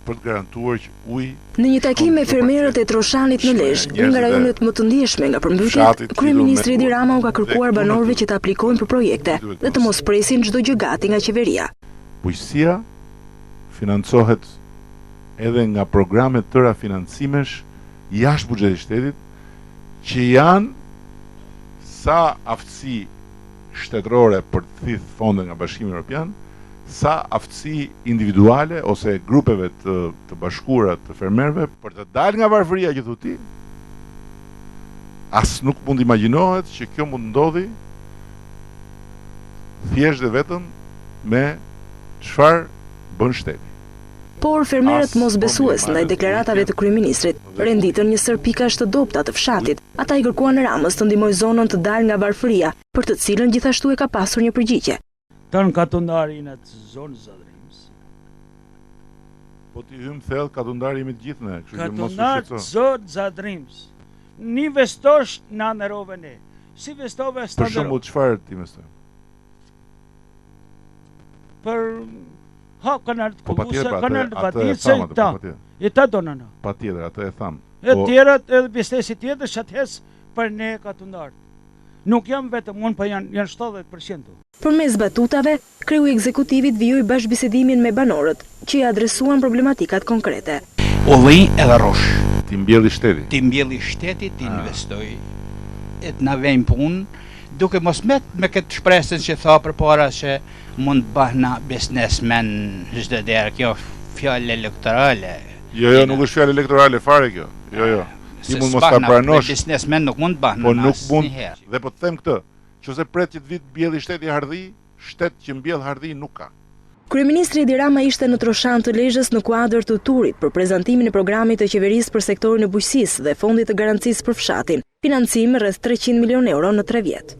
për të garantuar që uji. Në një takim me fermerët e Troshanit në Lezhë, një nga rajonet më të ndjeshme nga përmbytjet, kryeministri Edi Rama u ka kërkuar banorëve që të aplikojnë për projekte dhe të mos presin çdo gjë gati nga qeveria. Bujqësia financohet edhe nga programe tëra financimesh jashtë buxhetit shtetit, që janë sa aftësi shtetërore për të thithë fonde nga Bashkimi Evropian, sa aftësi individuale ose grupeve të bashkuara të fermerëve për të dalë nga varfëria që thu ti. As nuk mund imagjinohet që kjo mund ndodhi thjesht dhe vetëm me çfarë bën shteti. Por fermerët mosbesues ndaj deklaratave të kryeministrit renditën një sër pikash të dobta të fshatit. Ata i kërkuan Ramës të ndihmojë zonën të dalë nga varfëria, për të cilën gjithashtu e ka pasur një përgjigje. Tan katundari në zonë Zadrims. Po ti hym thellë katundari me të gjithë ne, kështu që mos u Katundar shqetëso. zonë Zadrims. Ni vestosh na nderove ne. Si vestove sta. Për shembull, çfarë ti investon? Për kanal të Po patjetër, Kulusa, pra, kanal të atë e Baticë, tham atë, ta. po patjetër. E ta donana. Patjetër, atë e tham. E tjerat edhe biznesi tjetër shathes për ne katundart. Nuk jam vetëm unë, po janë 70%. Përmes batutave, kreu i ekzekutivit vijoi bashkëbisedimin me banorët, që i adresuan problematikat konkrete. Ulli edhe rosh. Ti mbjelli shteti. Ti mbjelli shteti, ti investoj, e të na vejnë punë, duke mos me këtë shpresën që tha përpara që mund të bahna biznesmen çdo derë, kjo fjalë elektorale. Jo, nuk është fjalë elektorale fare kjo. Jo. Ti mund mos ta pranosh. Biznesmen nuk mund të bahna. Po nuk mund. Dhe po të them këtë, nëse pret që të vit mbjelli shteti hardhi, shtet që mbjell hardhi nuk ka. Kryeministri Edi Rama ishte në Troshan të Lezhës në kuadër të turit për prezantimin e programit të qeverisë për sektorin e bujqësisë dhe fondit të garancisë për fshatin, financim rreth 300 milion euro në 3 vjet.